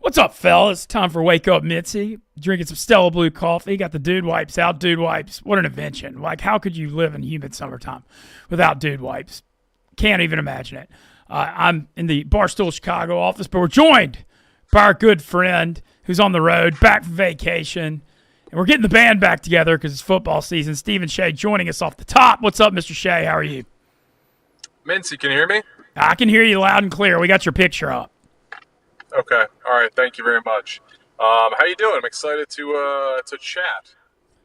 What's up, fellas? Time for Wake Up Mintzy. Drinking some Stella Blue coffee. Got the Dude Wipes out. Dude Wipes. What an invention. Like, how could you live in humid summertime without Dude Wipes? Can't even imagine it. I'm in the Barstool Chicago office, but we're joined by our good friend who's on the road, back from vacation. And we're getting the band back together because it's football season. Stephen Shay joining us off the top. What's up, Mr. Shay? How are you? Mintzy, can you hear me? I can hear you loud and clear. We got your picture up. Okay. All right. Thank you very much. How you doing? I'm excited to chat.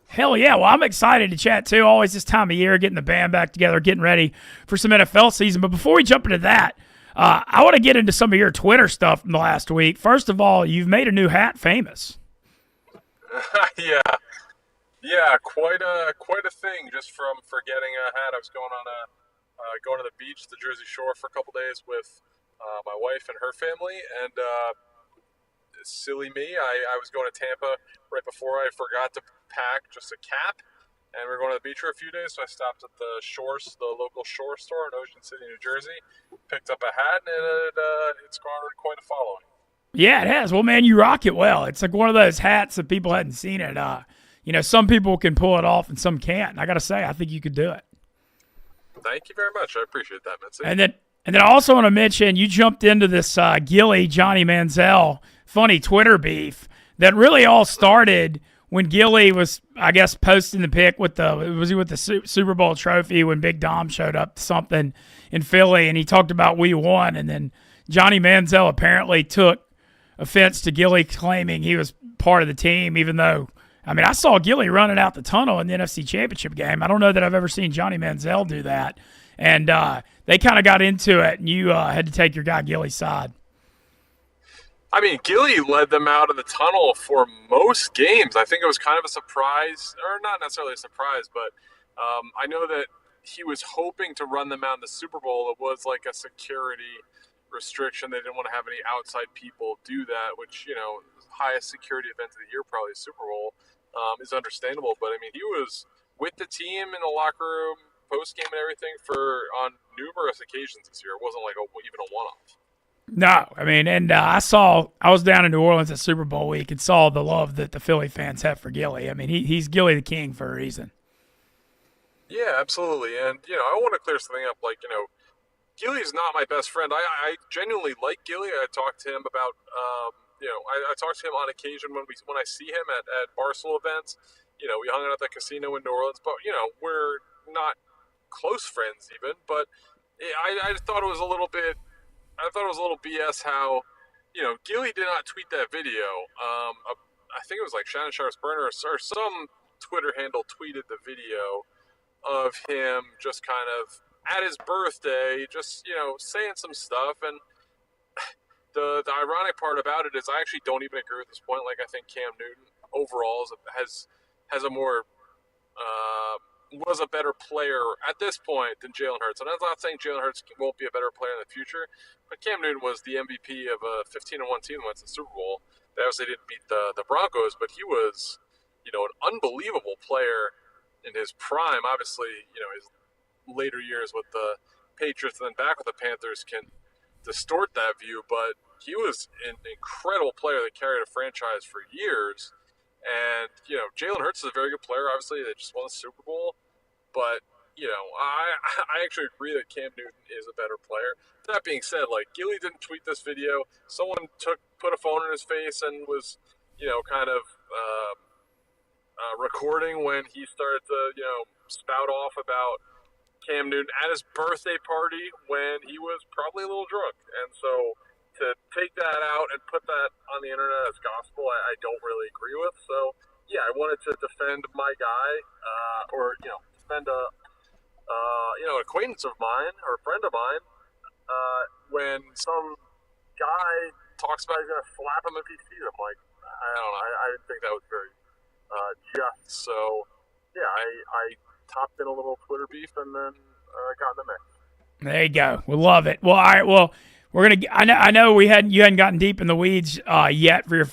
Hell yeah. Well, I'm excited to chat too. Always this time of year, getting the band back together, getting ready for some NFL season. But before we jump into that, I want to get into some of your Twitter stuff from the last week. First of all, you've made a new hat famous. Yeah. Quite a thing just for getting a hat. I was going to the beach, the Jersey Shore, for a couple days with my wife and her family, and silly me, I was going to Tampa right before I forgot to pack just a cap, and we were going to the beach for a few days, so I stopped at the local shore store in Ocean City, New Jersey, picked up a hat, and it's garnered quite a following. Yeah, it has. Well, man, you rock it well. It's like one of those hats that people hadn't seen it. Some people can pull it off and some can't, and I got to say, I think you could do it. Thank you very much. I appreciate that, Mintzy. And then I also want to mention you jumped into this Gilly Johnny Manziel funny Twitter beef that really all started when Gilly was, I guess, posting the pic with the Super Bowl trophy when Big Dom showed up to something in Philly, and he talked about we won, and then Johnny Manziel apparently took offense to Gilly claiming he was part of the team, even though, I saw Gilly running out the tunnel in the NFC Championship game. I don't know that I've ever seen Johnny Manziel do that. And they kind of got into it, and you had to take your guy Gilly's side. Gilly led them out of the tunnel for most games. I think it was kind of a surprise, or not necessarily a surprise, but I know that he was hoping to run them out in the Super Bowl. It was like a security restriction. They didn't want to have any outside people do that, which, highest security event of the year, probably Super Bowl, is understandable. But, he was with the team in the locker room, post-game and everything on numerous occasions this year. It wasn't like even a one-off. No, and I was down in New Orleans at Super Bowl week and saw the love that the Philly fans have for Gilly. He's Gilly the King for a reason. Yeah, absolutely. And, I want to clear something up. Gilly's not my best friend. I genuinely like Gilly. I talked to him about, I talked to him on occasion when I see him at Barstool events. We hung out at the casino in New Orleans, but, we're not close friends even, but I thought it was a little bit. I thought it was a little BS how, Gilly did not tweet that video. I think it was like Shannon Sharp's burner or some Twitter handle tweeted the video of him just kind of at his birthday, just saying some stuff. And the ironic part about it is I actually don't even agree at this point. I think Cam Newton overall has a more was a better player at this point than Jalen Hurts. And I'm not saying Jalen Hurts won't be a better player in the future, but Cam Newton was the MVP of a 15-1 team that went to the Super Bowl. They obviously didn't beat the Broncos, but he was, an unbelievable player in his prime. Obviously, his later years with the Patriots and then back with the Panthers can distort that view, but he was an incredible player that carried a franchise for years. And, Jalen Hurts is a very good player. Obviously, they just won the Super Bowl. But, I actually agree that Cam Newton is a better player. That being said, Gilly didn't tweet this video. Someone put a phone in his face and was, kind of recording when he started to, spout off about Cam Newton at his birthday party when he was probably a little drunk. And so to take that out and put that on the internet as gospel, I don't really agree with. So, yeah, I wanted to defend my guy, defend an acquaintance of mine or a friend of mine when some guy talks about he's going to slap him if he sees him. I don't know. I didn't think that was very just. So, yeah, I topped in a little Twitter beef and then got in the mix. There you go. We love it. Well, all right. Well, we're gonna. I know you hadn't gotten deep in the weeds yet for your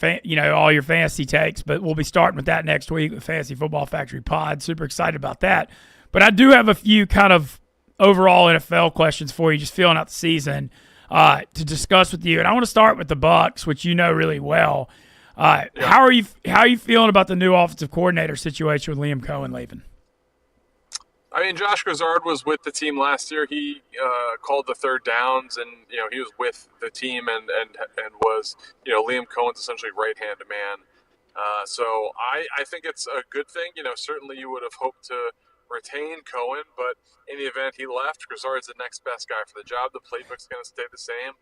all your fantasy takes, but we'll be starting with that next week with Fantasy Football Factory Pod. Super excited about that. But I do have a few kind of overall NFL questions for you, just filling out the season. to discuss with you, and I want to start with the Bucks, which you know really well. Yeah. How are you feeling about the new offensive coordinator situation with Liam Cohen leaving? I mean, Josh Grizzard was with the team last year. He called the third downs, and he was with the team, and was Liam Cohen's essentially right-hand man. So I think it's a good thing. Certainly you would have hoped to retain Cohen, but in the event he left, Grizzard's the next best guy for the job. The playbook's going to stay the same.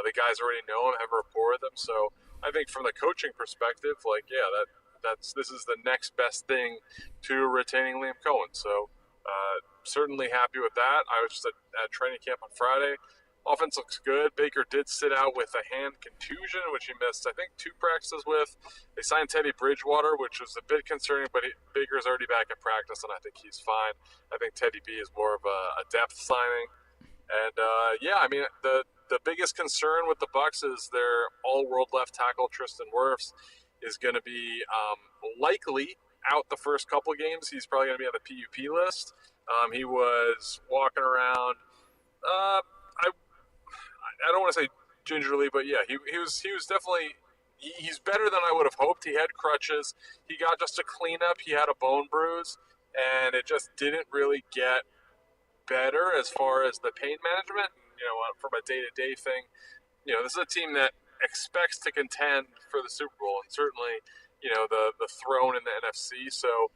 The guys already know him, have a rapport with him. So I think from the coaching perspective, this is the next best thing to retaining Liam Cohen. So certainly happy with that. I was just at training camp on Friday. Offense looks good. Baker did sit out with a hand contusion, which he missed, I think, 2 practices with. They signed Teddy Bridgewater, which was a bit concerning, but Baker's already back at practice, and I think he's fine. I think Teddy B is more of a depth signing. And, the biggest concern with the Bucs is their all-world left tackle, Tristan Wirfs, is going to be likely out the first couple games. He's probably going to be on the PUP list. He was walking around I don't want to say gingerly, but yeah, he was definitely he's better than I would have hoped. He had crutches. He got just a cleanup. He had a bone bruise, and it just didn't really get better as far as the pain management. From a day-to-day thing, this is a team that expects to contend for the Super Bowl, and certainly, the throne in the NFC. So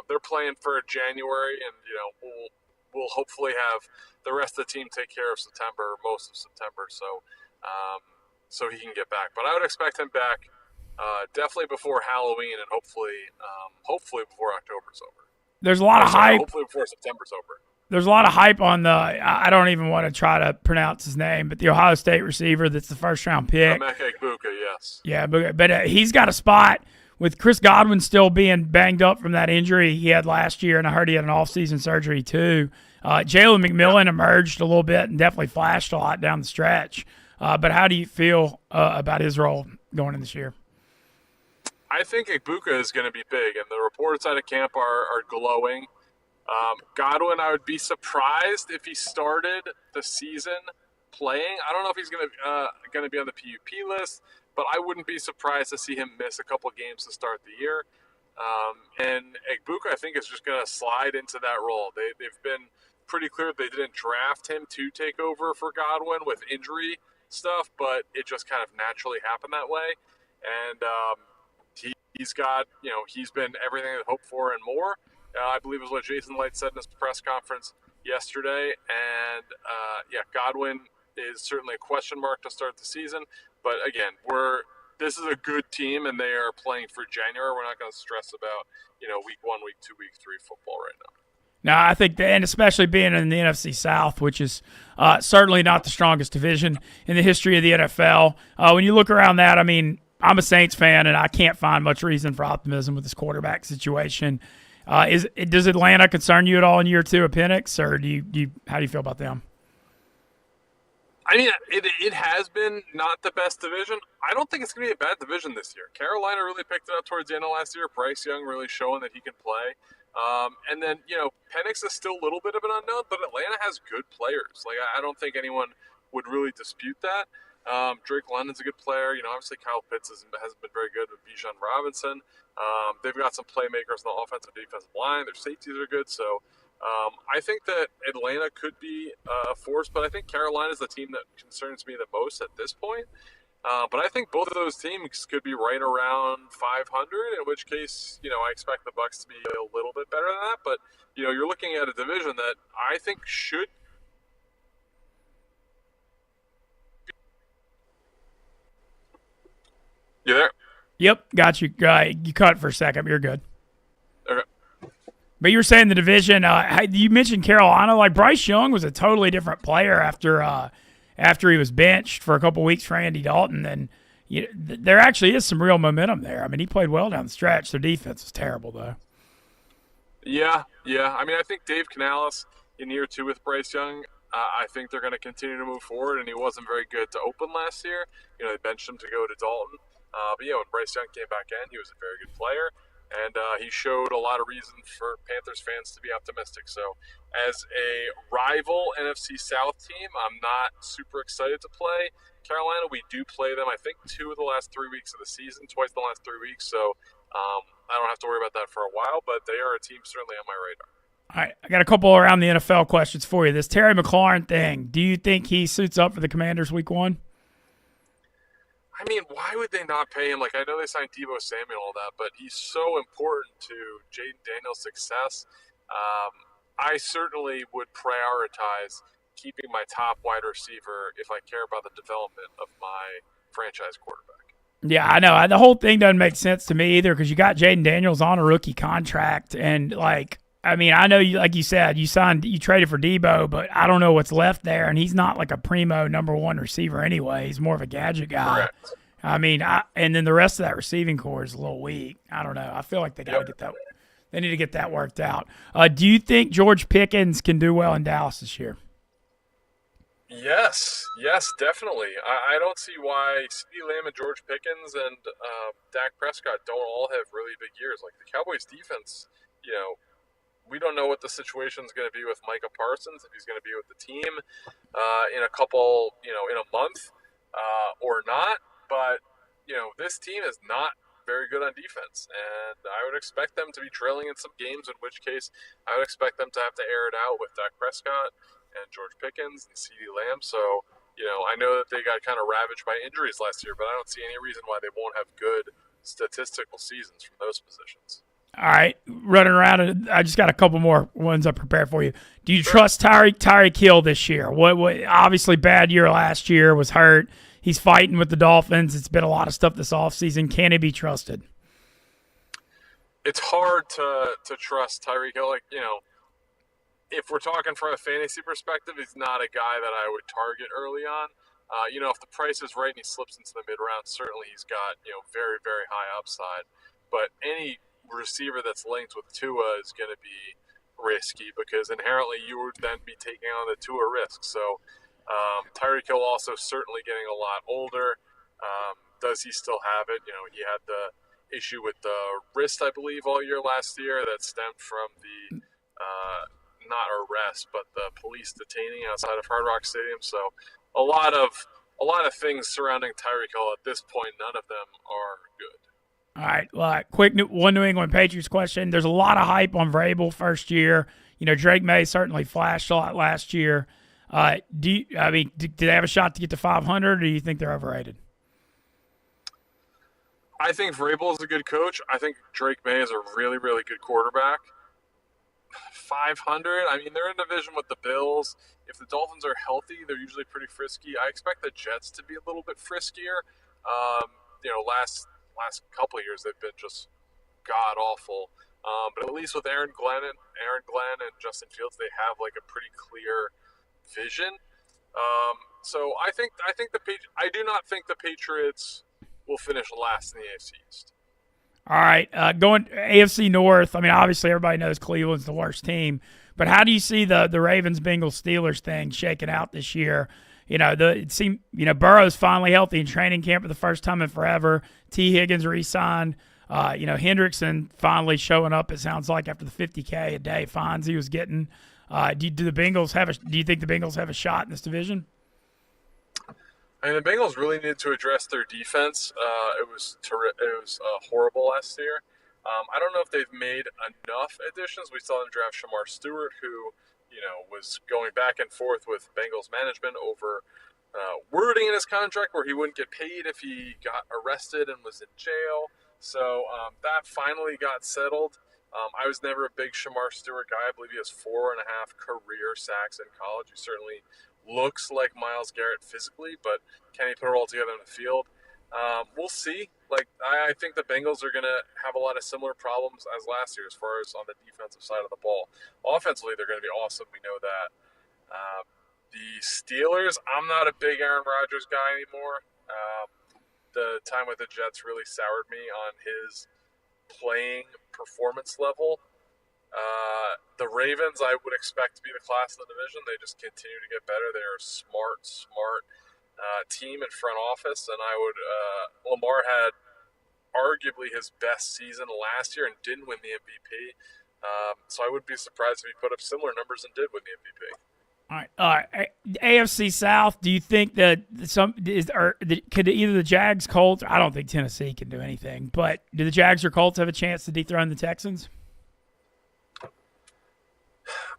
they're playing for January, and we'll hopefully have the rest of the team take care of September, most of September, so he can get back. But I would expect him back definitely before Halloween, and hopefully before October's over. There's a lot of hype. Hopefully before September's over. There's a lot of hype on I don't even want to try to pronounce his name, but the Ohio State receiver that's the first-round pick. Emeka Egbuka, yes. Yeah, but he's got a spot with Chris Godwin still being banged up from that injury he had last year, and I heard he had an off-season surgery too. Jalen McMillan emerged a little bit and definitely flashed a lot down the stretch. But how do you feel about his role going in this year? I think Egbuka is going to be big, and the reports out of camp are glowing. Godwin, I would be surprised if he started the season playing. I don't know if he's going to be on the PUP list, but I wouldn't be surprised to see him miss a couple games to start the year. And Egbuka, I think, is just going to slide into that role. They've been pretty clear they didn't draft him to take over for Godwin with injury stuff, but it just kind of naturally happened that way. And he's got, he's been everything they hoped for and more. I believe is what Jason Light said in his press conference yesterday. And, Godwin is certainly a question mark to start the season. But, again, this is a good team, and they are playing for January. We're not going to stress about, week 1, week 2, week 3 football right now. No, I think, and especially being in the NFC South, which is certainly not the strongest division in the history of the NFL. When you look around that, I mean, I'm a Saints fan, and I can't find much reason for optimism with this quarterback situation. Does Atlanta concern you at all in year 2 of Penix, or how do you feel about them? I mean, it has been not the best division. I don't think it's going to be a bad division this year. Carolina really picked it up towards the end of last year. Bryce Young really showing that he can play. And then, Penix is still a little bit of an unknown, but Atlanta has good players. Like, I don't think anyone would really dispute that. Drake London's a good player. Obviously Kyle Pitts hasn't been very good with Bijan Robinson. They've got some playmakers on the offensive and defensive line. Their safeties are good. So I think that Atlanta could be a force, but I think Carolina is the team that concerns me the most at this point. But I think both of those teams could be right around 500, in which case, I expect the Bucs to be a little bit better than that. But, you're looking at a division that I think should. You there? Yep, got you. You cut for a second. You're good. Okay. But you were saying the division. You mentioned Carolina. Like, Bryce Young was a totally different player after he was benched for a couple weeks for Andy Dalton. And there actually is some real momentum there. I mean, he played well down the stretch. Their defense was terrible, though. Yeah. I mean, I think Dave Canales in year 2 with Bryce Young, I think they're going to continue to move forward, and he wasn't very good to open last year. They benched him to go to Dalton. But when Bryce Young came back in, he was a very good player. and he showed a lot of reason for Panthers fans to be optimistic. So, as a rival NFC South team, I'm not super excited to play Carolina. We do play them, I think, 2 of the last 3 weeks of the season, twice in the last 3 weeks. So, I don't have to worry about that for a while, but they are a team certainly on my radar. All right, I got a couple around the NFL questions for you. This Terry McLaurin thing, do you think he suits up for the Commanders week 1? I mean, why would they not pay him? Like, I know they signed Deebo Samuel and all that, but he's so important to Jaden Daniels' success. I certainly would prioritize keeping my top wide receiver if I care about the development of my franchise quarterback. Yeah, I know. The whole thing doesn't make sense to me either because you got Jaden Daniels on a rookie contract, and I mean, I know you, like you said, you traded for Debo, but I don't know what's left there, and he's not like a primo number 1 receiver anyway. He's more of a gadget guy. Correct. I mean, and then the rest of that receiving core is a little weak. I don't know. I feel like they got to get that. They need to get that worked out. Do you think George Pickens can do well in Dallas this year? Yes, definitely. I don't see why CeeDee Lamb and George Pickens and Dak Prescott don't all have really big years. Like the Cowboys' defense, we don't know what the situation is going to be with Micah Parsons, if he's going to be with the team in a couple, in a month or not. But, this team is not very good on defense. And I would expect them to be trailing in some games, in which case I would expect them to have to air it out with Dak Prescott and George Pickens and CeeDee Lamb. So, I know that they got kind of ravaged by injuries last year, but I don't see any reason why they won't have good statistical seasons from those positions. All right, running around. I just got a couple more ones I prepared for you. Do you trust Tyreek Hill this year? What? Obviously, bad year last year, was hurt. He's fighting with the Dolphins. It's been a lot of stuff this offseason. Can he be trusted? It's hard to trust Tyreek Hill. If we're talking from a fantasy perspective, he's not a guy that I would target early on. If the price is right and he slips into the mid-round, certainly he's got, very, very high upside. But any receiver that's linked with Tua is going to be risky because inherently you would then be taking on the Tua risk. So Tyreek Hill also certainly getting a lot older. Does he still have it? He had the issue with the wrist, I believe, all year last year that stemmed from the not arrest, but the police detaining outside of Hard Rock Stadium. So a lot of things surrounding Tyreek Hill at this point. None of them are good. All right, well, quick one New England Patriots question. There's a lot of hype on Vrabel first year. Drake May certainly flashed a lot last year. Do they have a shot to get to 500, or do you think they're overrated? I think Vrabel is a good coach. I think Drake May is a really, really good quarterback. 500. I mean, they're in division with the Bills. If the Dolphins are healthy, they're usually pretty frisky. I expect the Jets to be a little bit friskier. Last couple of years they've been just god awful. But at least with Aaron Glenn and Justin Fields, they have like a pretty clear vision. So I do not think the Patriots will finish last in the AFC East. All right, going AFC North. I mean, obviously everybody knows Cleveland's the worst team, but how do you see the Ravens, Bengals, Steelers thing shaking out this year? It seemed Burrow's finally healthy in training camp for the first time in forever. T. Higgins re-signed. Hendrickson finally showing up. It sounds like after the $50K a day fines he was getting. Do you think the Bengals have a shot in this division? I mean, the Bengals really needed to address their defense. It was horrible last year. I don't know if they've made enough additions. We saw them draft Shamar Stewart, who was going back and forth with Bengals management over wording in his contract where he wouldn't get paid if he got arrested and was in jail. So that finally got settled. I was never a big Shamar Stewart guy. I believe he has 4.5 career sacks in college. He certainly looks like Myles Garrett physically, but can he put it all together in the field? We'll see. I think the Bengals are going to have a lot of similar problems as last year as far as on the defensive side of the ball. Offensively, they're going to be awesome. We know that. The Steelers, I'm not a big Aaron Rodgers guy anymore. The time with the Jets really soured me on his playing performance level. The Ravens, I would expect to be the class of the division. They just continue to get better. They're a smart team in front office, and Lamar had arguably his best season last year and didn't win the MVP. So I would be surprised if he put up similar numbers and did win the MVP. All right. AFC South. Do you think that could either the Jags, Colts? I don't think Tennessee can do anything. But do the Jags or Colts have a chance to dethrone the Texans?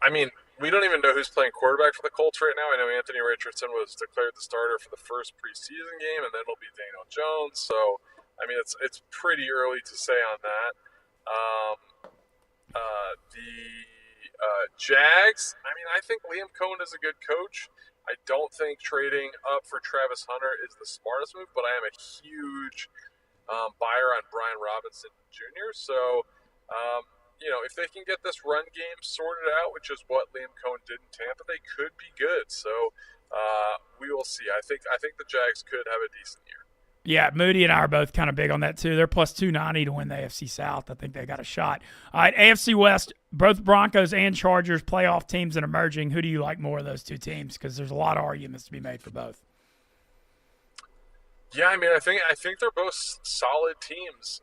I mean, we don't even know who's playing quarterback for the Colts right now. I know Anthony Richardson was declared the starter for the first preseason game, and then it'll be Daniel Jones. So, I mean, it's pretty early to say on that. The Jags, I mean, I think Liam Cohen is a good coach. I don't think trading up for Travis Hunter is the smartest move, but I am a huge buyer on Brian Robinson Jr. So, if they can get this run game sorted out, which is what Liam Cohen did in Tampa, they could be good. So, we will see. I think the Jags could have a decent year. Yeah, Moody and I are both kind of big on that too. They're plus 290 to win the AFC South. I think they got a shot. All right, AFC West, both Broncos and Chargers, playoff teams and emerging. Who do you like more of those two teams? Because there's a lot of arguments to be made for both. Yeah, I mean, I think they're both solid teams.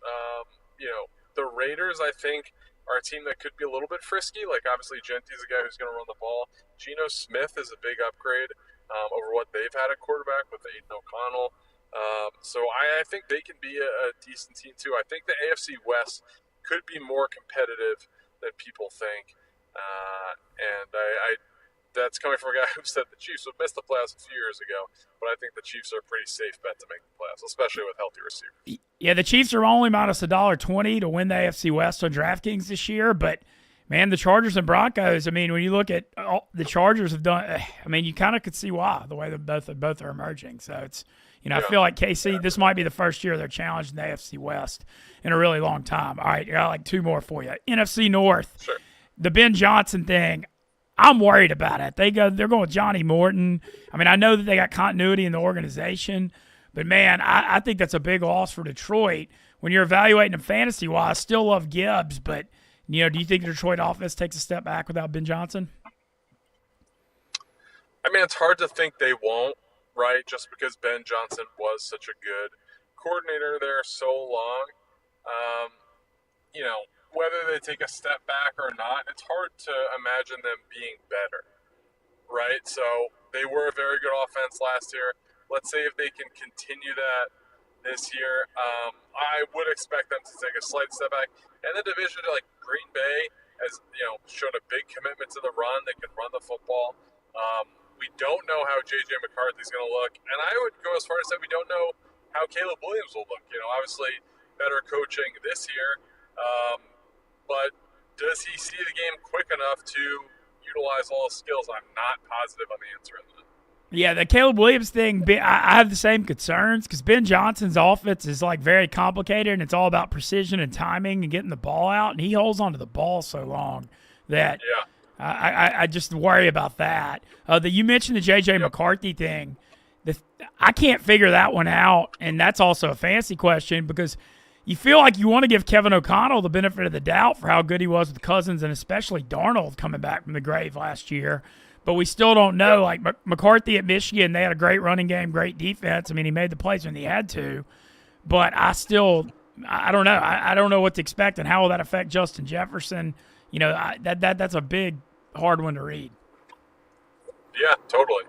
The Raiders, I think, are a team that could be a little bit frisky. Like, obviously, Genty's a guy who's going to run the ball. Geno Smith is a big upgrade over what they've had at quarterback with Aiden O'Connell. So I think they can be a decent team too. I think the AFC West could be more competitive than people think, and I that's coming from a guy who said the Chiefs would miss the playoffs a few years ago, but I think the Chiefs are a pretty safe bet to make the playoffs, especially with healthy receivers. Yeah, the Chiefs are only minus $1.20 to win the AFC West on DraftKings this year, but man, the Chargers and Broncos, I mean, when you look at the Chargers have done, I mean, you kind of could see why, the way that both are emerging. So it's, I feel like KC, this might be the first year they're challenged in the AFC West in a really long time. All right, I got like two more for you. NFC North, sure. The Ben Johnson thing, I'm worried about it. They're going with Johnny Morton. I mean, I know that they got continuity in the organization, but man, I think that's a big loss for Detroit. When you're evaluating them fantasy-wise, still love Gibbs, but do you think the Detroit offense takes a step back without Ben Johnson? I mean, it's hard to think they won't, right? Just because Ben Johnson was such a good coordinator there so long. Whether they take a step back or not, it's hard to imagine them being better, right? So they were a very good offense last year. Let's say if they can continue that this year, I would expect them to take a slight step back. And the division, like Green Bay, has shown a big commitment to the run. They can run the football. We don't know how J.J. McCarthy's going to look, and I would go as far as say we don't know how Caleb Williams will look. Obviously better coaching this year, but does he see the game quick enough to utilize all his skills? I'm not positive on the answer in that. Yeah, the Caleb Williams thing, I have the same concerns because Ben Johnson's offense is like very complicated and it's all about precision and timing and getting the ball out, and he holds onto the ball so long that I just worry about that. You mentioned the J.J. McCarthy thing. I can't figure that one out, and that's also a fancy question because you feel like you want to give Kevin O'Connell the benefit of the doubt for how good he was with Cousins and especially Darnold coming back from the grave last year. But we still don't know. Like McCarthy at Michigan, they had a great running game, great defense. I mean, he made the plays when he had to. But I don't know. I don't know what to expect and how will that affect Justin Jefferson. That's a big, hard one to read. Yeah, totally.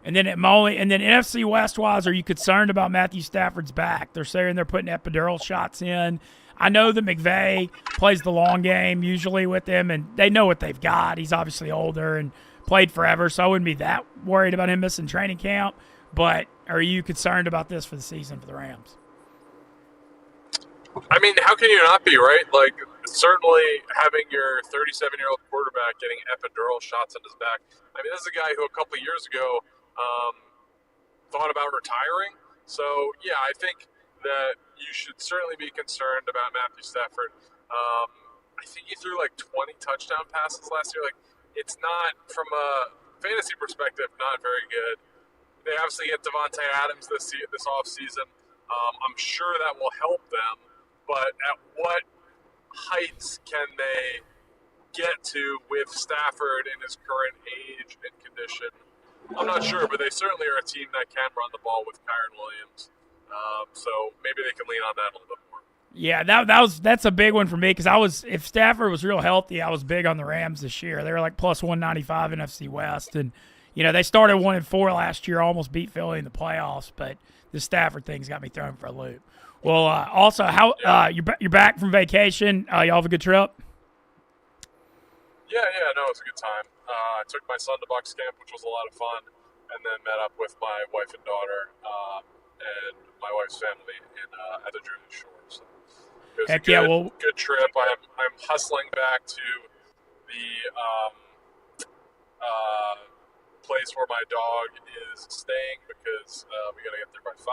And then NFC West-wise, are you concerned about Matthew Stafford's back? They're saying they're putting epidural shots in. I know that McVay plays the long game usually with him, and they know what they've got. He's obviously older and played forever, so I wouldn't be that worried about him missing training camp. But are you concerned about this for the season for the Rams? I mean, how can you not be, right? Like, certainly having your 37-year-old quarterback getting epidural shots in his back. I mean, this is a guy who a couple of years ago thought about retiring. So, yeah, I think that you should certainly be concerned about Matthew Stafford. I think he threw like 20 touchdown passes last year. Like, it's not, from a fantasy perspective, not very good. They obviously get Devontae Adams this offseason. I'm sure that will help them. But at what heights can they get to with Stafford in his current age and condition? I'm not sure, but they certainly are a team that can run the ball with Kyren Williams. So maybe they can lean on that a little bit more. Yeah, that's a big one for me because if Stafford was real healthy, I was big on the Rams this year. They were like plus 195 NFC West, and they started 1-4 last year, almost beat Philly in the playoffs, but the Stafford thing's got me thrown for a loop. Well, also, how you're back from vacation? Y'all have a good trip? Yeah, no, it was a good time. I took my son to Bucks camp, which was a lot of fun, and then met up with my wife and daughter and my wife's family at the Jersey Shore. So it was a good trip. I'm hustling back to the place where my dog is staying because we got to get there by 5.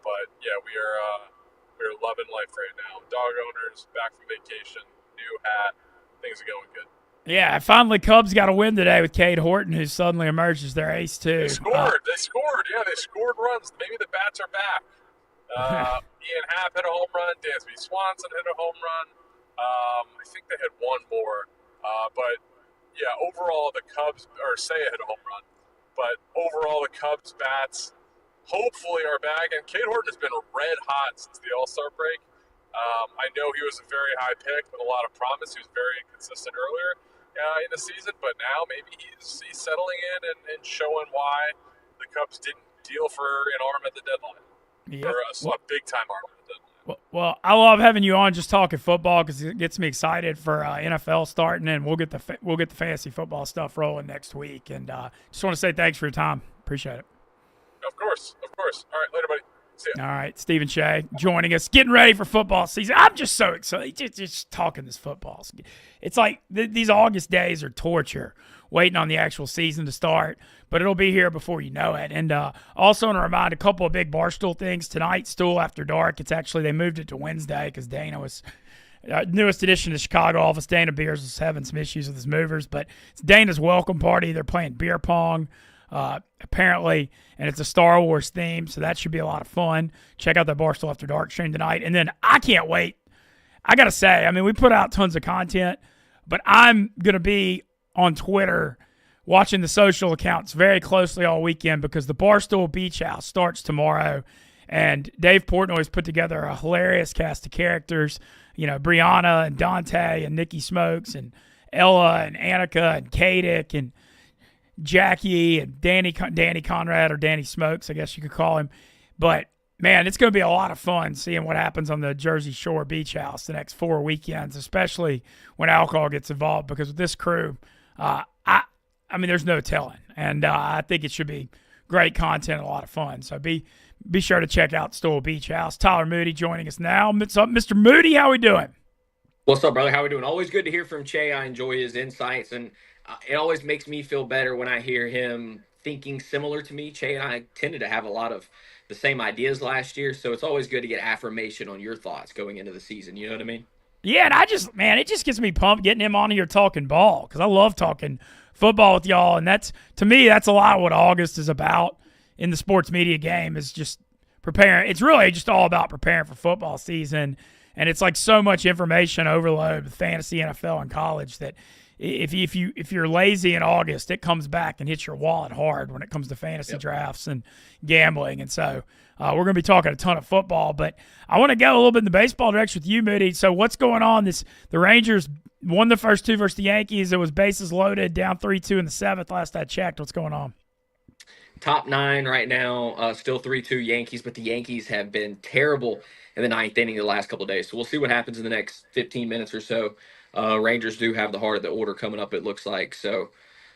But yeah, we're loving life right now. Dog owners back from vacation, new hat, things are going good. Yeah, finally Cubs got a win today with Cade Horton, who suddenly emerged as their ace too. They scored. Yeah, they scored runs. Maybe the bats are back. Ian Happ hit a home run. Dansby Swanson hit a home run. I think they had one more. But yeah, overall the Cubs, or Shay hit a home run. But overall the Cubs bats hopefully are back. And Cade Horton has been red hot since the All-Star break. I know he was a very high pick with a lot of promise. He was very inconsistent earlier in the season, but now maybe he's settling in and showing why the Cubs didn't deal for an arm at the deadline. Yep. Or a big-time arm at the deadline. Well, I love having you on just talking football because it gets me excited for NFL starting, and we'll get the fantasy football stuff rolling next week. And just want to say thanks for your time. Appreciate it. Of course. All right, later, buddy. See ya. All right, Stephen Cheah joining us, getting ready for football season. I'm just so excited, just talking this football. It's like these August days are torture, waiting on the actual season to start, but it'll be here before you know it. And also want to remind a couple of big Barstool things tonight, Stool After Dark. It's actually, they moved it to Wednesday because Dana was newest addition to the Chicago office. Dana Beers was having some issues with his movers, but it's Dana's welcome party. They're playing beer pong. Apparently, and it's a Star Wars theme, so that should be a lot of fun. Check out the Barstool After Dark stream tonight. And then I can't wait. I got to say, I mean, we put out tons of content, but I'm going to be on Twitter watching the social accounts very closely all weekend because the Barstool Beach House starts tomorrow, and Dave Portnoy's put together a hilarious cast of characters. Brianna and Dante and Nikki Smokes and Ella and Annika and Kadick and Jackie and Danny Conrad, or Danny Smokes, I guess you could call him. But, man, it's going to be a lot of fun seeing what happens on the Jersey Shore Beach House the next 4 weekends, especially when alcohol gets involved, because with this crew, I mean, there's no telling. And I think it should be great content, a lot of fun. So be sure to check out Stool Beach House. Tyler Moody joining us now. What's up, Mr. Moody? How we doing? What's up, brother? How we doing? Always good to hear from Cheah. I enjoy his insights, and it always makes me feel better when I hear him thinking similar to me. Cheah and I tended to have a lot of the same ideas last year, so it's always good to get affirmation on your thoughts going into the season. You know what I mean? Yeah, and it just gets me pumped getting him on here talking ball because I love talking football with y'all, and to me, that's a lot of what August is about in the sports media game, is just preparing. It's really just all about preparing for football season, and it's like so much information overload with fantasy, NFL, and college that if you're lazy in August, it comes back and hits your wallet hard when it comes to fantasy drafts and gambling. And so we're going to be talking a ton of football, but I want to go a little bit in the baseball direction with you, Moody. So what's going on? The Rangers won the first 2 versus the Yankees. It was bases loaded, down 3-2 in the 7th. Last I checked. What's going on? Top 9 right now, still 3-2 Yankees, but the Yankees have been terrible in the 9th inning the last couple of days. So we'll see what happens in the next 15 minutes or so. Rangers do have the heart of the order coming up, it looks like. So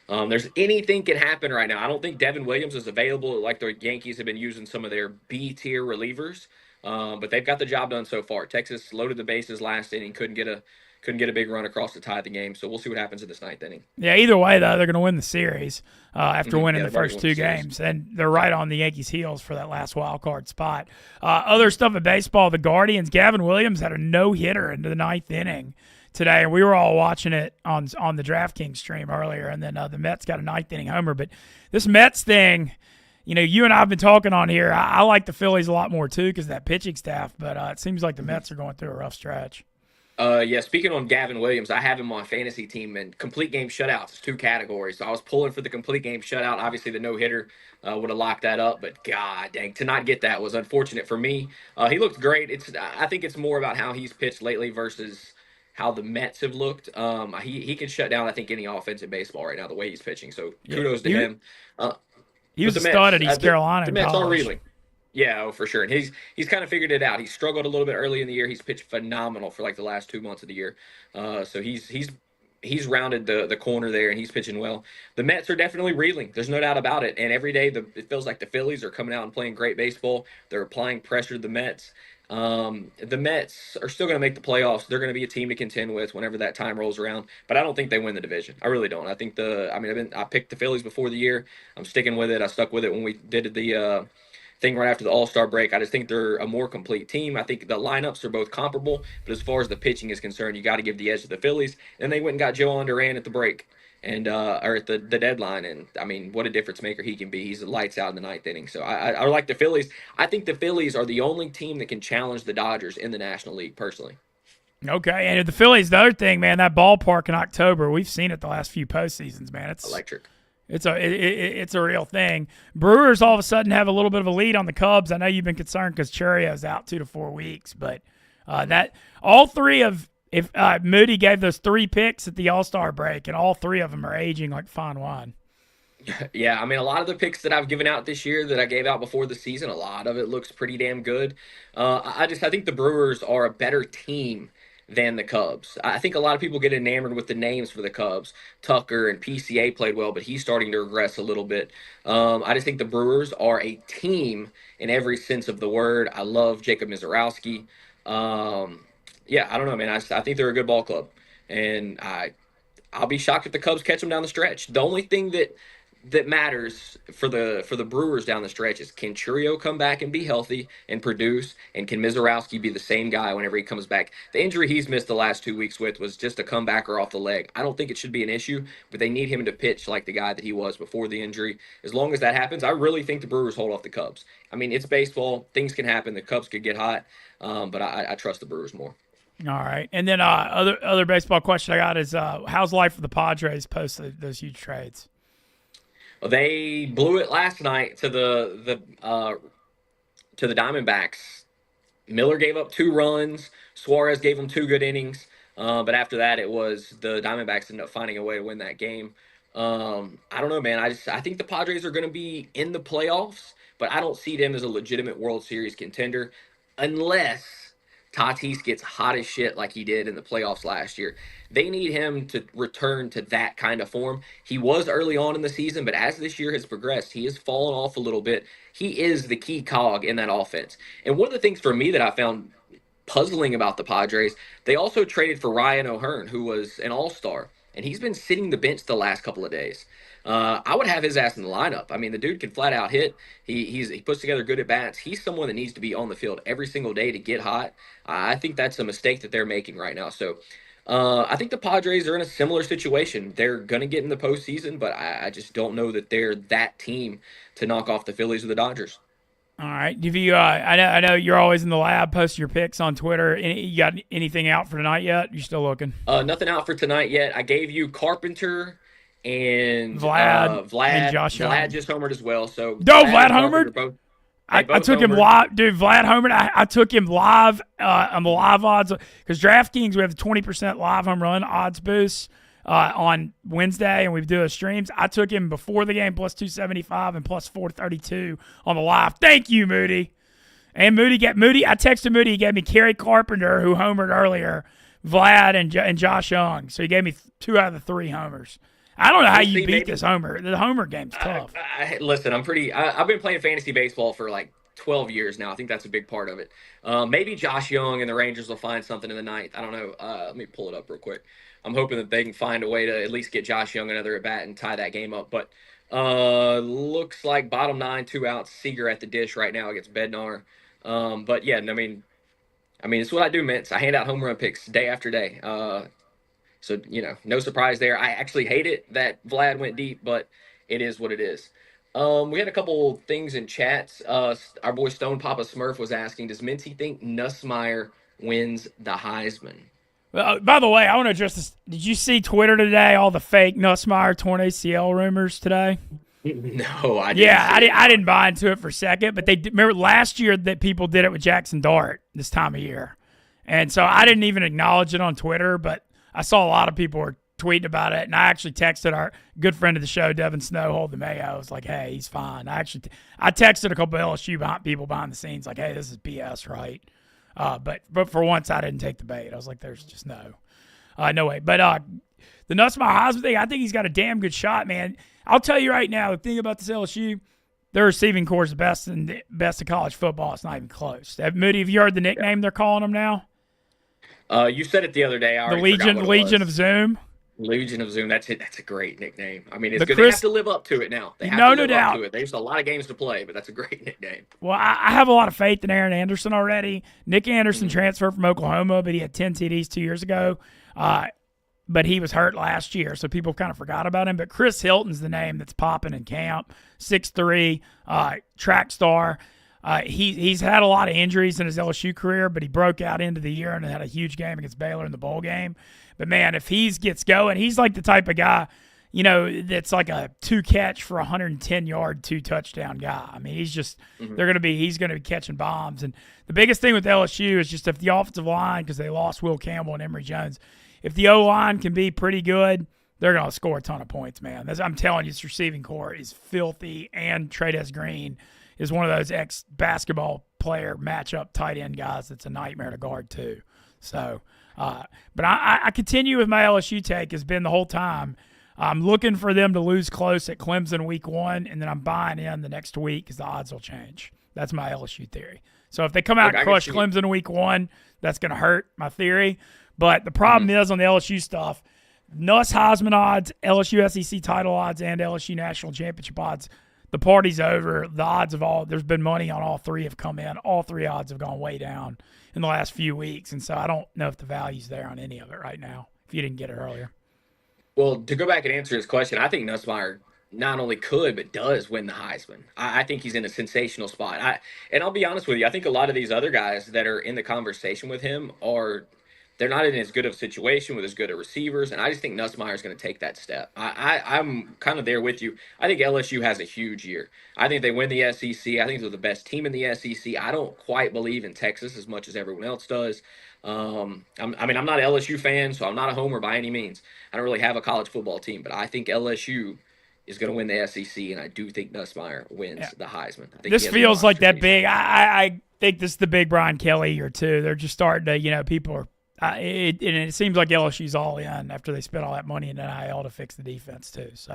there's anything can happen right now. I don't think Devin Williams is available like the Yankees have been using some of their B-tier relievers, but they've got the job done so far. Texas loaded the bases last inning, couldn't get a big run across to tie the game. So we'll see what happens in this 9th inning. Yeah, either way, though, they're going to win the series after winning the first 2 games. And they're right on the Yankees' heels for that last wild card spot. Other stuff in baseball, the Guardians, Gavin Williams had a no-hitter into the 9th inning today, and we were all watching it on the DraftKings stream earlier, and then the Mets got a 9th inning homer. But this Mets thing, you and I have been talking on here. I like the Phillies a lot more too because of that pitching staff, but it seems like the Mets are going through a rough stretch. Yeah, speaking on Gavin Williams, I have him on my fantasy team, and complete game shutouts is two categories. So I was pulling for the complete game shutout. Obviously, the no hitter would have locked that up, but god dang, to not get that was unfortunate for me. He looked great. I think it's more about how he's pitched lately versus how the Mets have looked. He can shut down I think any offense in baseball right now the way he's pitching. So Yeah, kudos to him. Uh, he but was a stud at East Carolina The in Mets are college. reeling. Yeah, oh, for sure. And he's kind of figured it out. He struggled a little bit early in the year. He's pitched phenomenal for like the last 2 months of the year. So he's rounded the corner there, and he's pitching well. The Mets are definitely reeling. There's no doubt about it. And every day it feels like the Phillies are coming out and playing great baseball. They're applying pressure to the Mets. The Mets are still going to make the playoffs. They're going to be a team to contend with whenever that time rolls around. But I don't think they win the division. I really don't. I think I picked the Phillies before the year. I'm sticking with it. I stuck with it when we did the thing right after the All-Star break. I just think they're a more complete team. I think the lineups are both comparable, but as far as the pitching is concerned, you got to give the edge to the Phillies. And they went and got Joe Duran at the break and or at the deadline. And I mean, what a difference maker he can be. He's lights out in the ninth inning. So I like the Phillies. I think the Phillies are the only team that can challenge the Dodgers in the National League, personally. Okay, and the Phillies, the other thing, man, that ballpark in October, we've seen it the last few postseasons, man. It's Electric. it's a real thing. Brewers all of a sudden have a little bit of a lead on the Cubs. I know you've been concerned because Cheeria's out 2 to 4 weeks, but that all three of if Moody gave those 3 picks at the All-Star break, and all 3 of them are aging like fine wine. Yeah, I mean, a lot of the picks that I've given out this year that I gave out before the season, a lot of it looks pretty damn good. I think the Brewers are a better team than the Cubs. I think a lot of people get enamored with the names for the Cubs. Tucker and PCA played well, but he's starting to regress a little bit. I just think the Brewers are a team in every sense of the word. I love Jacob Mizorowski. Yeah, I don't know, man. I think they're a good ball club, and I'll be shocked if the Cubs catch them down the stretch. The only thing that matters for the Brewers down the stretch is, can Churio come back and be healthy and produce, and can Mizorowski be the same guy whenever he comes back? The injury he's missed the last 2 weeks with was just a comebacker off the leg. I don't think it should be an issue, but they need him to pitch like the guy that he was before the injury. As long as that happens, I really think the Brewers hold off the Cubs. I mean, it's baseball. Things can happen. The Cubs could get hot, but I trust the Brewers more. All right, and then other baseball question I got is how's life for the Padres post those huge trades? They blew it last night to the Diamondbacks. Miller gave up 2 runs. Suarez gave them 2 good innings. But after that, it was the Diamondbacks ended up finding a way to win that game. I don't know, man. I think the Padres are going to be in the playoffs, but I don't see them as a legitimate World Series contender unless Tatis gets hot as shit like he did in the playoffs last year. They need him to return to that kind of form. He was early on in the season, but as this year has progressed, he has fallen off a little bit. He is the key cog in that offense. And one of the things for me that I found puzzling about the Padres, they also traded for Ryan O'Hearn, who was an all-star, and he's been sitting the bench the last couple of days. I would have his ass in the lineup. I mean, the dude can flat out hit. He puts together good at bats. He's someone that needs to be on the field every single day to get hot. I think that's a mistake that they're making right now. So I think the Padres are in a similar situation. They're going to get in the postseason, but I just don't know that they're that team to knock off the Phillies or the Dodgers. All right, have you? I know you're always in the lab, posting your picks on Twitter. You got anything out for tonight yet? You still looking? Nothing out for tonight yet. I gave you Carpenter and Vlad and Josh Young. Vlad just homered as well. So Vlad homered. I took him homered. live, dude. Vlad homered. I took him live on the live odds because DraftKings we have the 20% live home run odds boost on Wednesday, and we do a streams. I took him before the game plus 275 and plus 432 on the live. Thank you, Moody. And Moody. I texted Moody. He gave me Kerry Carpenter, who homered earlier, Vlad and Josh Young. So he gave me 2 out of the 3 homers. I don't know how you beat this homer. The homer game's tough. Listen, I've been playing fantasy baseball for like 12 years now. I think that's a big part of it. Maybe Josh Young and the Rangers will find something in the ninth. I don't know. Let me pull it up real quick. I'm hoping that they can find a way to at least get Josh Young another at bat and tie that game up. But looks like bottom 9, 2 outs. Seager at the dish right now against Bednar. But yeah, I mean, it's what I do, Mintz. I hand out home run picks day after day. So, no surprise there. I actually hate it that Vlad went deep, but it is what it is. We had a couple things in chats. Our boy Stone Papa Smurf was asking, does Mincy think Nussmeier wins the Heisman? By the way, I want to address this. Did you see Twitter today? All the fake Nussmeier torn ACL rumors today. No, I didn't. Yeah, I didn't buy into it for a second, but remember last year that people did it with Jackson Dart this time of year, and so I didn't even acknowledge it on Twitter, but I saw a lot of people were tweeting about it, and I actually texted our good friend of the show, Devin Snow, Hold the Mayo. I was like, hey, he's fine. I texted a couple of LSU people behind the scenes like, hey, this is BS, right? But for once, I didn't take the bait. I was like, there's just no way. But the Nussmeier Heisman thing, I think he's got a damn good shot, man. I'll tell you right now, the thing about this LSU, their receiving core is the best of college football. It's not even close. Moody, have you heard the nickname they're calling them now? You said it the other day. The Legion of Zoom. Legion of Zoom. That's it. That's a great nickname. I mean, it's But good. They have to live up to it now. They have to live up to it. There's a lot of games to play, but that's a great nickname. Well, I have a lot of faith in Aaron Anderson already. Nick Anderson transferred from Oklahoma, but he had 10 TDs 2 years ago. But he was hurt last year, so people kind of forgot about him. But Chris Hilton's the name that's popping in camp. 6'3", track star. He's had a lot of injuries in his LSU career, but he broke out into the year and had a huge game against Baylor in the bowl game. But, man, if he gets going, he's like the type of guy, that's like a 2-catch for 110-yard, 2-touchdown guy. I mean, he's just he's going to be catching bombs. And the biggest thing with LSU is just if the offensive line, because they lost Will Campbell and Emory Jones, if the O-line can be pretty good, they're going to score a ton of points, man. I'm telling you, this receiving core is filthy, and Trades Green is one of those ex-basketball player matchup tight end guys that's a nightmare to guard too. So, but I continue with my LSU take has been the whole time. I'm looking for them to lose close at Clemson week 1, and then I'm buying in the next week because the odds will change. That's my LSU theory. So if they come out and crush Clemson week 1, that's going to hurt my theory. But the problem is on the LSU stuff, Nuss Heisman odds, LSU SEC title odds, and LSU national championship odds, the party's over. The odds of there's been money on all three have come in. All three odds have gone way down in the last few weeks. And so I don't know if the value's there on any of it right now, if you didn't get it earlier. Well, to go back and answer his question, I think Nussmeier not only could, but does win the Heisman. I think he's in a sensational spot. And I'll be honest with you, I think a lot of these other guys that are in the conversation with him they're not in as good of a situation with as good of receivers, and I just think Nussmeier is going to take that step. I'm kind of there with you. I think LSU has a huge year. I think they win the SEC. I think they're the best team in the SEC. I don't quite believe in Texas as much as everyone else does. I'm not an LSU fan, so I'm not a homer by any means. I don't really have a college football team, but I think LSU is going to win the SEC, and I do think Nussmeier wins the Heisman. I think this feels like that big. I think this is the big Brian Kelly year too. They're just starting to, people are. It seems like LSU's all in after they spent all that money in NIL to fix the defense too. So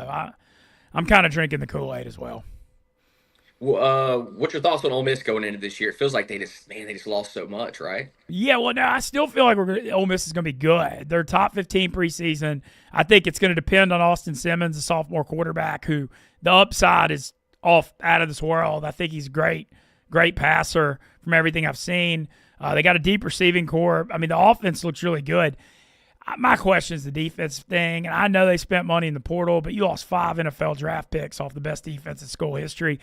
I'm kind of drinking the Kool-Aid as well. What's your thoughts on Ole Miss going into this year? It feels like they just lost so much, right? Yeah, well, no, I still feel like Ole Miss is going to be good. They're top 15 preseason. I think it's going to depend on Austin Simmons, the sophomore quarterback, who the upside is out of this world. I think he's a great passer from everything I've seen. They got a deep receiving core. I mean, the offense looks really good. My question is the defense thing, and I know they spent money in the portal, but you lost 5 NFL draft picks off the best defense in school history.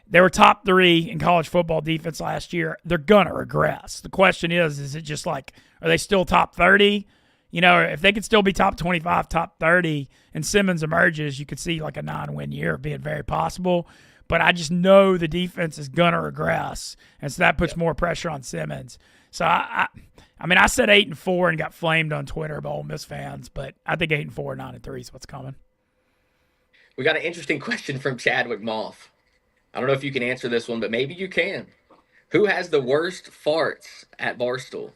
They were top 3 in college football defense last year. They're going to regress. The question is it just like, are they still top 30? If they could still be top 25, top 30, and Simmons emerges, you could see like a 9-win year being very possible. But I just know the defense is going to regress, and so that puts more pressure on Simmons. So, I said 8-4 and got flamed on Twitter by Ole Miss fans, but I think 8-4, 9-3 is what's coming. We got an interesting question from Chadwick Moth. I don't know if you can answer this one, but maybe you can. Who has the worst farts at Barstool?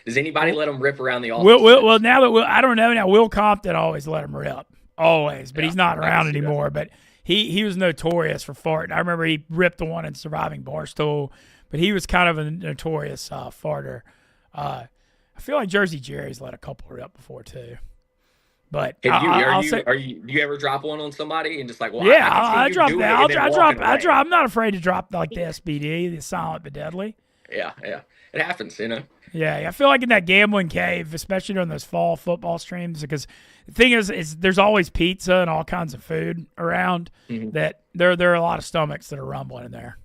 Does anybody let them rip around the office? Well, now that I don't know. Now, Will Compton always let him rip, always, but he's not around anymore. But he was notorious for farting. I remember he ripped the one in Surviving Barstool, but he was kind of a notorious farter. I feel like Jersey Jerry's let a couple rip before too. But do you ever drop one on somebody and just like, well, yeah, I drop that. I'm not afraid to drop like the SBD, the silent but deadly. Yeah, it happens, Yeah, I feel like in that gambling cave, especially during those fall football streams, because the thing is there's always pizza and all kinds of food around. That there are a lot of stomachs that are rumbling in there.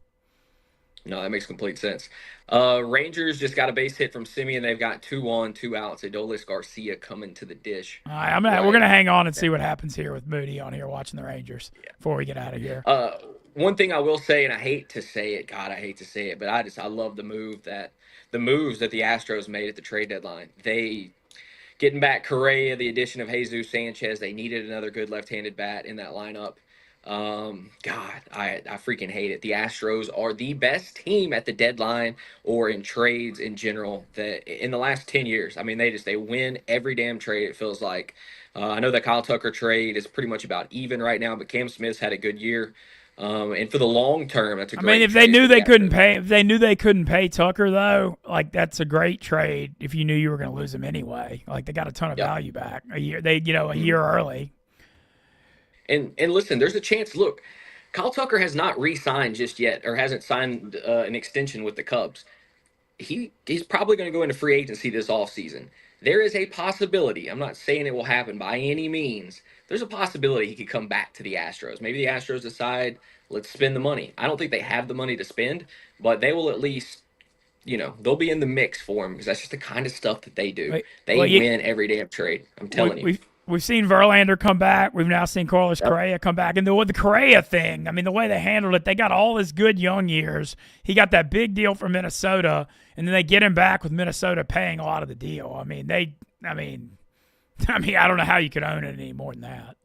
No, that makes complete sense. Rangers just got a base hit from Simeon. They've got 2 on, 2 outs. Adolis Garcia coming to the dish. All right, we're gonna hang on and see what happens here with Moody on here watching the Rangers before we get out of here. One thing I will say, and I hate to say it, God, I hate to say it, but I love the moves that the Astros made at the trade deadline. They getting back Correa, the addition of Jesus Sanchez. They needed another good left-handed bat in that lineup. God, I freaking hate it. The Astros are the best team at the deadline or in trades in general that in the last 10 years. I mean, they win every damn trade, it feels like. I know that Kyle Tucker trade is pretty much about even right now, but Cam Smith's had a good year. And for the long term, that's a great trade. If they knew they couldn't pay Tucker though, like that's a great trade. If you knew you were going to lose him anyway, like they got a ton of value back a year. A year early. And listen, there's a chance. Look, Kyle Tucker has not re-signed just yet, or hasn't signed an extension with the Cubs. He's probably going to go into free agency this offseason. There is a possibility. I'm not saying it will happen by any means. There's a possibility he could come back to the Astros. Maybe the Astros decide, let's spend the money. I don't think they have the money to spend, but they will at least, they'll be in the mix for him because that's just the kind of stuff that they do. They win every damn trade. I'm telling you. We've seen Verlander come back. We've now seen Carlos Correa come back. And the Correa thing, I mean, the way they handled it, they got all his good young years. He got that big deal from Minnesota, and then they get him back with Minnesota paying a lot of the deal. I don't know how you could own it any more than that.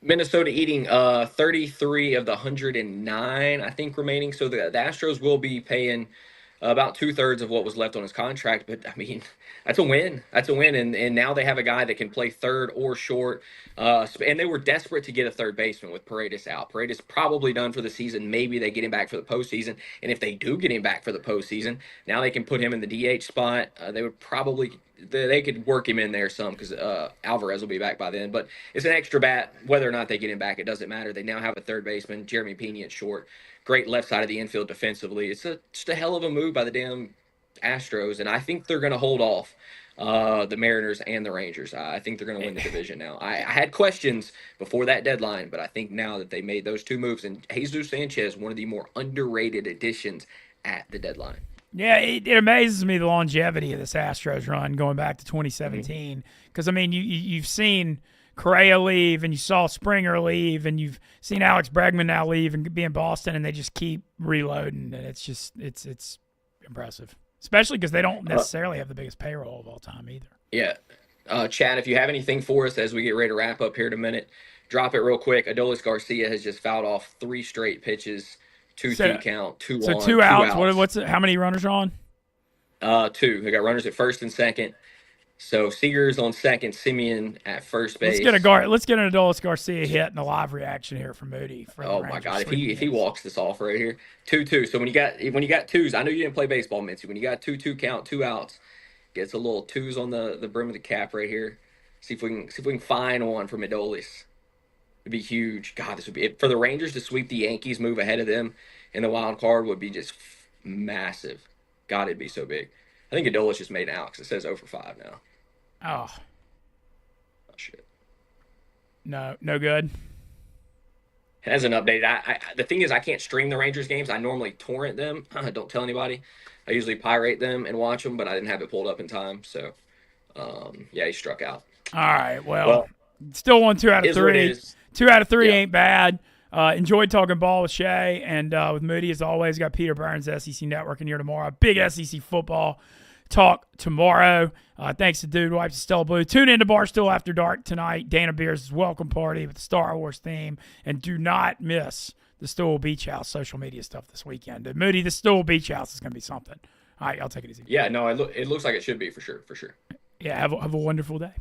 Minnesota eating 33 of the 109, I think, remaining. So the Astros will be paying about 2/3 of what was left on his contract. But, I mean, that's a win. That's a win. And now they have a guy that can play third or short. And they were desperate to get a third baseman with Paredes out. Paredes probably done for the season. Maybe they get him back for the postseason. And if they do get him back for the postseason, now they can put him in the DH spot. They could work him in there some because Alvarez will be back by then. But it's an extra bat. Whether or not they get him back, it doesn't matter. They now have a third baseman, Jeremy Pena at short. Great left side of the infield defensively. It's just a hell of a move by the damn Astros, and I think they're going to hold off the Mariners and the Rangers. I think they're going to win the division now. I had questions before that deadline, but I think now that they made those two moves, and Jesus Sanchez, one of the more underrated additions at the deadline. Yeah, it amazes me the longevity of this Astros run going back to 2017 because, you've seen – Correa leave, and you saw Springer leave, and you've seen Alex Bregman now leave and be in Boston, and they just keep reloading, and it's impressive, especially because they don't necessarily have the biggest payroll of all time either. Yeah. Chad, if you have anything for us as we get ready to wrap up here in a minute, drop it real quick. Adolis Garcia has just fouled off 3 straight pitches, 2-2 count, 2 so on, 2 outs. What's it? How many runners are on? 2. They got runners at first and second. So Seager's on second, Simeon at first base. Let's get an Adolis Garcia hit and a live reaction here from Moody. Oh my God! If he walks this off right here, 2-2. So when you got twos, I know you didn't play baseball, Mintzy. When you got 2-2 count, 2 outs, gets a little twos on the brim of the cap right here. See if we can find one from Adolis. It'd be huge. God, this would be for the Rangers to sweep the Yankees, move ahead of them in the wild card would be just massive. God, it'd be so big. I think Adolis just made an out because it says 0-for-5 now. Oh shit. No good. It hasn't updated. The thing is, I can't stream the Rangers games. I normally torrent them. Don't tell anybody. I usually pirate them and watch them, but I didn't have it pulled up in time. So, he struck out. All right. Well still won 2 out of 3. 2 out of 3 ain't bad. Enjoyed talking ball with Shay and with Moody as always. Got Peter Burns, SEC Network, in here tomorrow. Big SEC football talk tomorrow. Thanks to Dude Wipes and Stella Blue. Tune in to Barstool After Dark tonight. Dana Beers' welcome party with the Star Wars theme. And do not miss the Stool Beach House social media stuff this weekend. Moody, the Stool Beach House is going to be something. All right, I'll take it easy. Yeah, no, it looks like it should be for sure. Yeah, have a wonderful day.